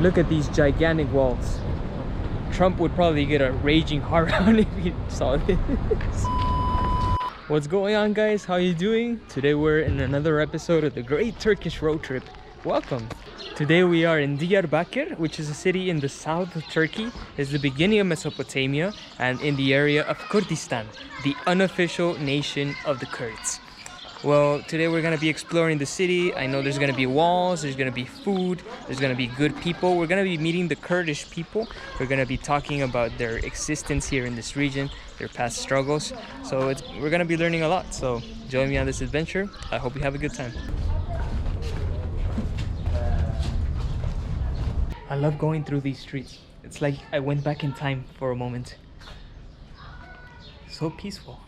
Look at these gigantic walls. Trump would probably get a raging heart on if he saw this. What's going on, guys? How you doing? Today we're in another episode of the Great Turkish Road Trip. Welcome. Today we are in Diyarbakir, which is a city in the south of Turkey. It's the beginning of Mesopotamia and in the area of Kurdistan, the unofficial nation of the Kurds. Well, today we're going to be exploring the city. I know there's going to be walls, there's going to be food, there's going to be good people. We're going to be meeting the Kurdish people. We're going to be talking about their existence here in this region, their past struggles. So we're going to be learning a lot. So join me on this adventure. I hope you have a good time. I love going through these streets. It's like I went back in time for a moment. So peaceful.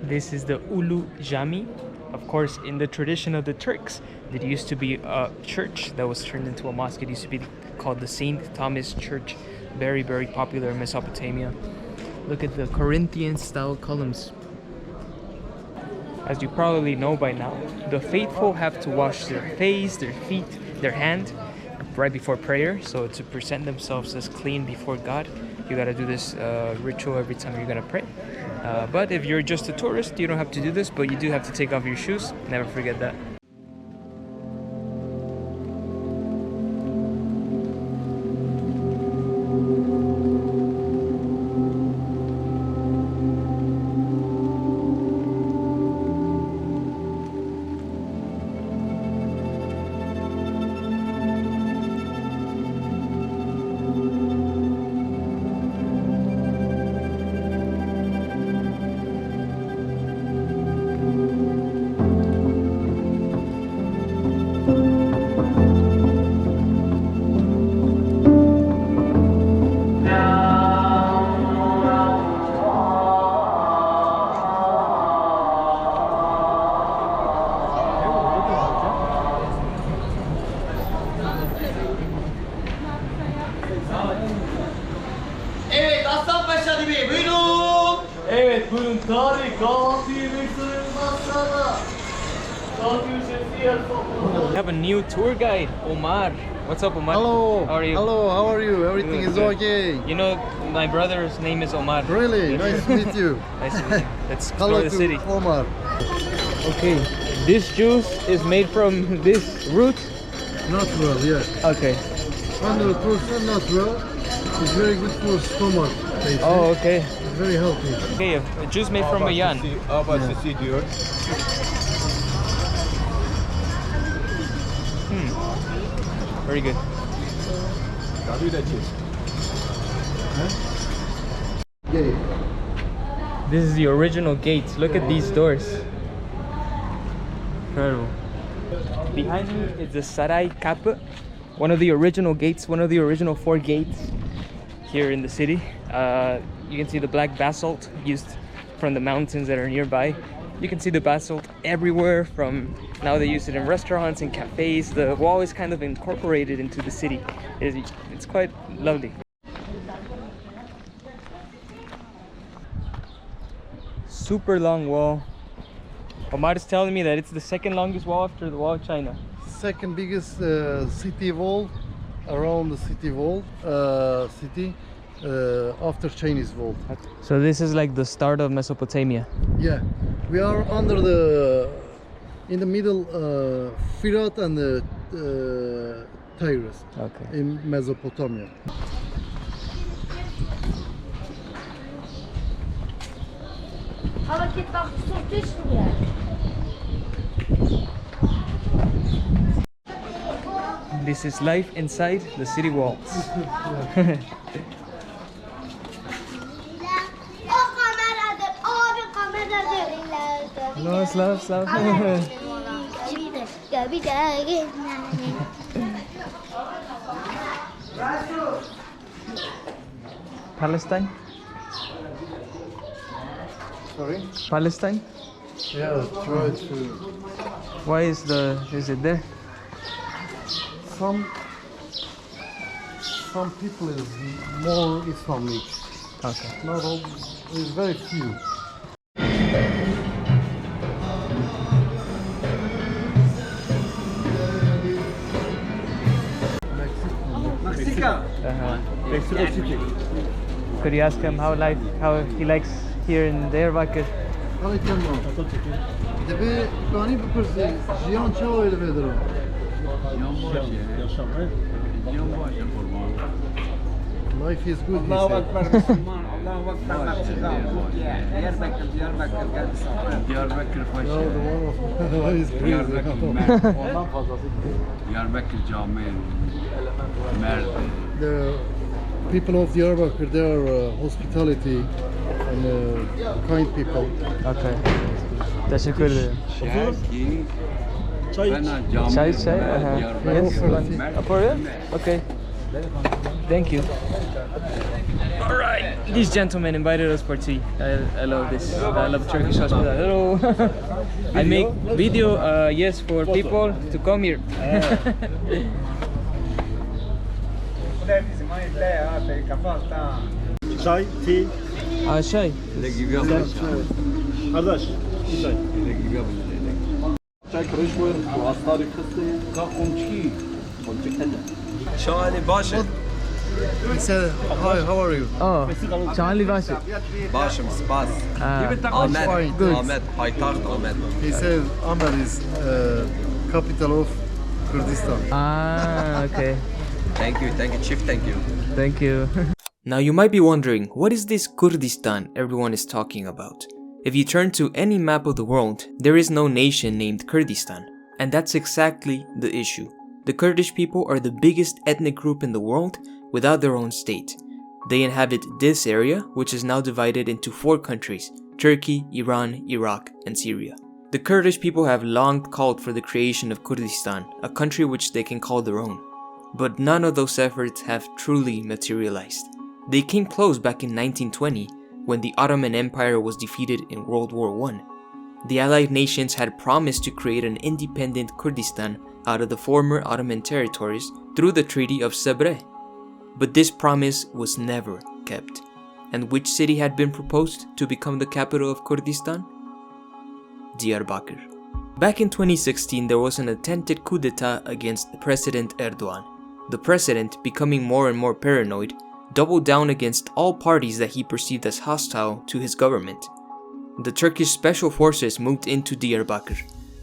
This is the Ulu Jami. Of course, in the tradition of the Turks, there used to be a church that was turned into a mosque. It used to be called the St. Thomas Church. Very, very popular in Mesopotamia. Look at the Corinthian style columns. As you probably know by now, the faithful have to wash their face, their feet, their hand right before prayer. So to present themselves as clean before God, you gotta do this ritual every time you're gonna pray. But if you're just a tourist, you don't have to do this, but you do have to take off your shoes. Never forget that. Evet, Aslan Paşa gibi buyurun. Evet, buyurun. Tarih kahvaltı yemek sayılmaz sana. We have a new tour guide, Omar. What's up, Omar? Hello. How are you? Hello, how are you? Everything Good, is good. okay. You know, my brother's name is Omar. Really? Nice to meet you. Nice to meet you. Let's explore Hello the to city. Omar. Okay, this juice is made from this root. Natural, yeah. Okay. 100% natural. It's very good for stomach. They say. Oh, okay. It's very healthy. Okay, a juice made from a yan. Very good. Okay. This is the original gate. Look at these doors. Incredible. Behind me is the Saray Kapı, one of the original gates, one of the original 4 gates here in the city. You can see the black basalt used from the mountains that are nearby. You can see the basalt everywhere. From now they use it in restaurants and cafes. The wall is kind of incorporated into the city. It's quite lovely. Super long wall. Omar is telling me that it's the second longest wall after the wall of China. Second biggest city wall around the city wall after Chinese wall. So this is like the start of Mesopotamia. Yeah, we are in the middle Firat and the Tigris Okay. in Mesopotamia. Hareket bak su düşmüyor. This is life inside the city walls. O kameradır, abi kameradır. No, slow, slow. Palestine. Sorry? Palestine? Yeah, try to. Why is it there? Some people is more Islamic. Okay. Not all. It's very few. Uh-huh. Mexico City. Could you ask him how he likes here in Diyarbakir? حالا کم دبی کانی بپرسی جیان چه آیل بدرم Life is good, he said. No, the one is crazy. The people of Diyarbakir, they are hospitality and kind people. Okay. Teşekkür ederim. Çay. Uh-huh. Yes. For real? Okay. Thank you. All right. These gentlemen invited us for tea. I love this. I love Turkish hospitality. Hello. I make video, yes, for people to come here. Çay, tea. Aşağı. Kardeş, çay. Çay karışmıyor. Bu astarı kıstı. Kakumçi. شالي باشا He said, hi, how are you? Oh. Charlie Başı. باشا سباس fine, احمد good. احمد paytaxt احمد He said, Ahmed is capital of Kurdistan. Ah, okay. thank you chief thank you Thank you. Now you might be wondering, what is this Kurdistan everyone is talking about? If you turn to any map of the world, there is no nation named Kurdistan. And that's exactly the issue. The Kurdish people are the biggest ethnic group in the world without their own state. They inhabit this area, which is now divided into 4 countries: Turkey, Iran, Iraq, and Syria. The Kurdish people have long called for the creation of Kurdistan, a country which they can call their own. But none of those efforts have truly materialized. They came close back in 1920 when the Ottoman Empire was defeated in World War I. The Allied nations had promised to create an independent Kurdistan out of the former Ottoman territories through the Treaty of Sebre. But this promise was never kept. And which city had been proposed to become the capital of Kurdistan? Diyarbakir. Back in 2016, there was an attempted coup d'etat against President Erdogan. The president, becoming more and more paranoid, doubled down against all parties that he perceived as hostile to his government. The Turkish special forces moved into Diyarbakir,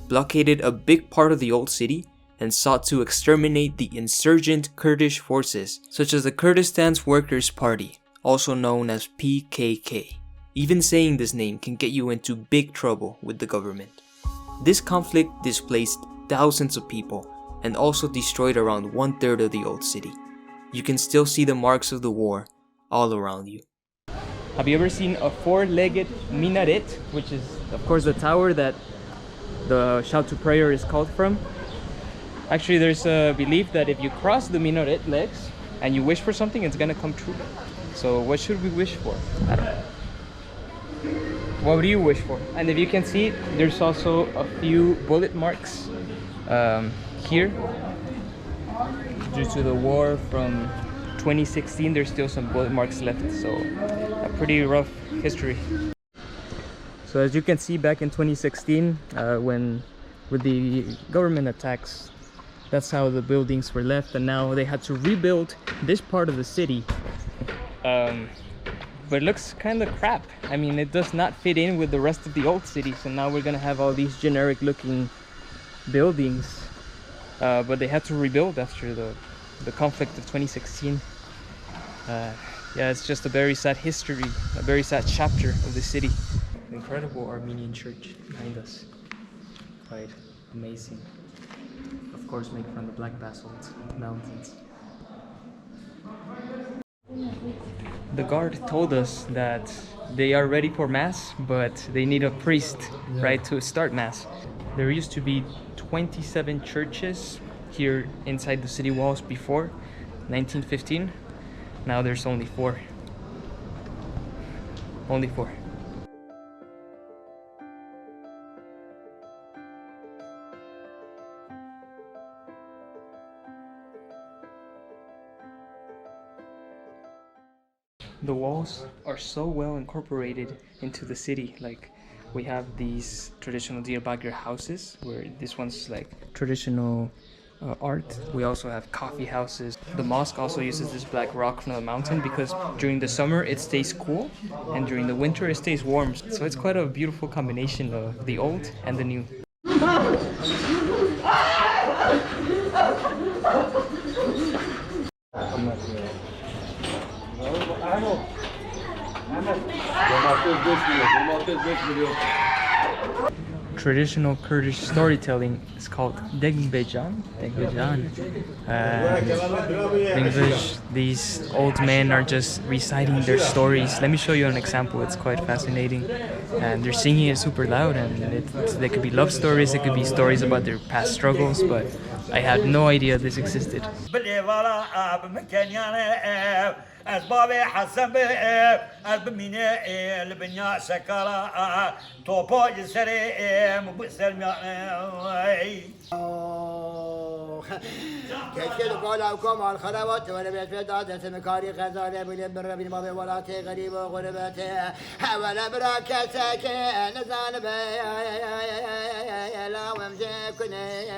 blockaded a big part of the old city, and sought to exterminate the insurgent Kurdish forces, such as the Kurdistan's Workers' Party, also known as PKK. Even saying this name can get you into big trouble with the government. This conflict displaced thousands of people and also destroyed around 1/3 of the old city. You can still see the marks of the war all around you. Have you ever seen a 4-legged minaret, which is of course the tower that the shout to prayer is called from? Actually, there's a belief that if you cross the minaret legs and you wish for something, it's gonna come true. So what should we wish for? I don't know. What do you wish for? And if you can see, there's also a few bullet marks here. Due to the war from 2016, there's still some bullet marks left, so a pretty rough history. So as you can see, back in 2016, with the government attacks, that's how the buildings were left, and now they had to rebuild this part of the city. But it looks kind of crap. I mean, it does not fit in with the rest of the old city, so now we're gonna have all these generic looking buildings. But they had to rebuild after the conflict of 2016. Yeah, it's just a very sad history, a very sad chapter of the city. Incredible Armenian church behind us. Quite amazing. Of course, made from the Black Basalt Mountains. The guard told us that they are ready for mass, but they need a priest, right, to start mass. There used to be 27 churches here inside the city walls before 1915. Now there's only 4. Only 4. walls are so well incorporated into the city. Like we have these traditional Diyarbakir houses where this one's like traditional art. We also have coffee houses. The mosque also uses this black rock from the mountain because during the summer it stays cool and during the winter it stays warm. So it's quite a beautiful combination of the old and the new. Traditional Kurdish storytelling is called Degbejan. In English, these old men are just reciting their stories. Let me show you an example. It's quite fascinating. And they're singing it super loud, and they could be love stories, it could be stories about their past struggles, but I had no idea this existed. أسباب حسب أسبمين البنيا سكرا توبو جسري مبسر مي كشكل قولكم على الخلوات ولبيت في دادة مكاري غزالة بلين بالربي الماضي ولاتي غريب وغربتي ولا براكتك نزال بي لا ومجيكني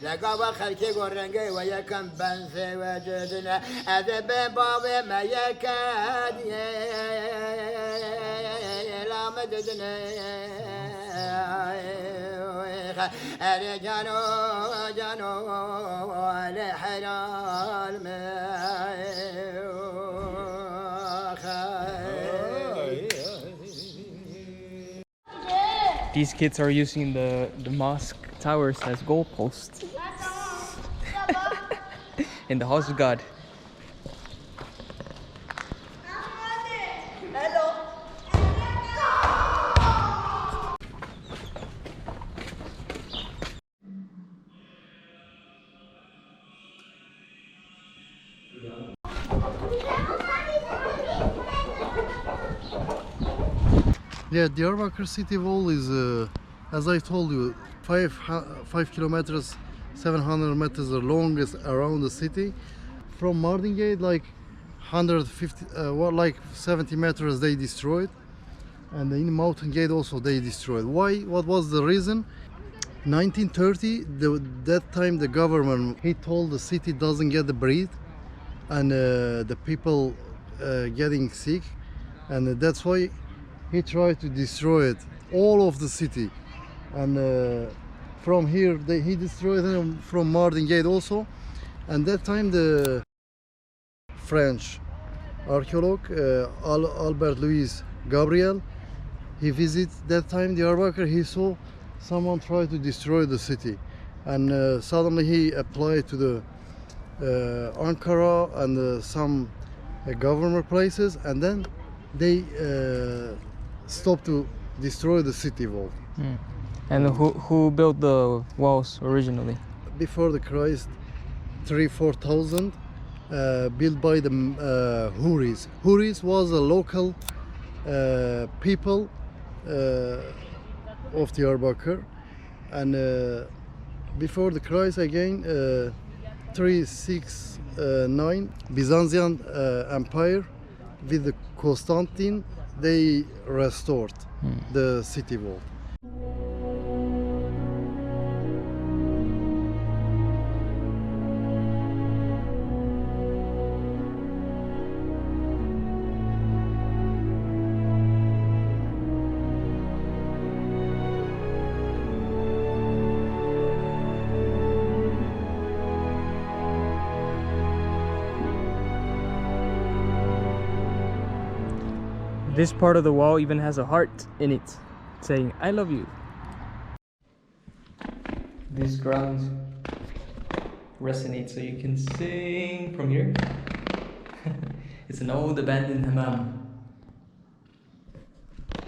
لقوا خلكي قرنقي ويكم بنسي وجدنا أذب بابي ما يكاد لا مددنا جانو لحلال These kids are using the mosque towers as goalposts in the house of God. Yeah, Diyarbakir city wall is, as I told you, 5 kilometers, 700 meters the longest around the city. From Mardin Gate, like 150, like 70 meters they destroyed, and in Mountain Gate also they destroyed. Why? What was the reason? 1930, that time the government, he told the city doesn't get the breed, and the people getting sick, and that's why he tried to destroy it, all of the city. And from here he destroyed them from Mardin Gate also. And that time the French archaeologist Albert Louis Gabriel, he visited that time Diyarbakir, he saw someone try to destroy the city, and suddenly he applied to the Ankara and some government places, and then they stopped to destroy the city wall. And who built the walls originally? Before the Christ, 3,000-4,000, built by the Huris. Huris was a local people of Diyarbakir, and before the Christ again, 369, Byzantine Empire with the Constantine, they restored the city wall. This part of the wall even has a heart in it, saying, "I love you." This ground resonates, so you can sing from here. It's an old abandoned hammam,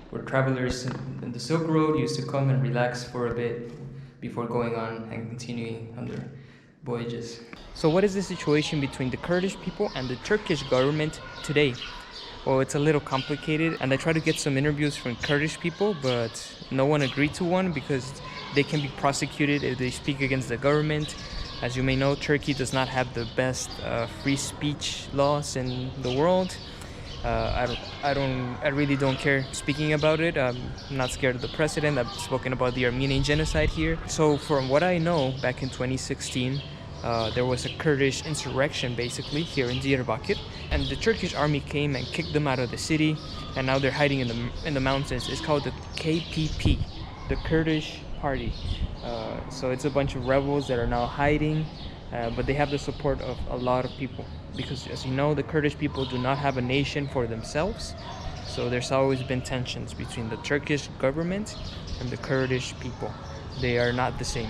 where travelers in the Silk Road used to come and relax for a bit before going on and continuing on their voyages. So what is the situation between the Kurdish people and the Turkish government today? Well, it's a little complicated, and I tried to get some interviews from Kurdish people, but no one agreed to one because they can be prosecuted if they speak against the government. As you may know, Turkey does not have the best free speech laws in the world. I really don't care speaking about it. I'm not scared of the president. I've spoken about the Armenian genocide here. So from what I know, back in 2016, there was a Kurdish insurrection basically here in Diyarbakir, and the Turkish army came and kicked them out of the city, and now they're hiding in the mountains. It's called the KPP, the Kurdish Party. So it's a bunch of rebels that are now hiding, but they have the support of a lot of people, because as you know, the Kurdish people do not have a nation for themselves. So there's always been tensions between the Turkish government and the Kurdish people. They are not the same.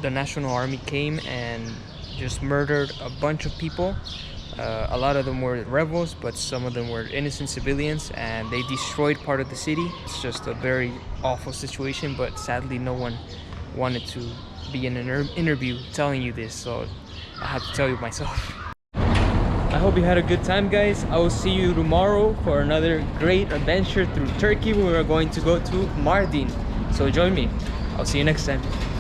The National Army came and just murdered a bunch of people. A lot of them were rebels, but some of them were innocent civilians, and they destroyed part of the city. It's just a very awful situation, but sadly no one wanted to be in an interview telling you this, so I have to tell you myself. I hope you had a good time, guys. I will see you tomorrow for another great adventure through Turkey. We are going to go to Mardin, so join me. I'll see you next time.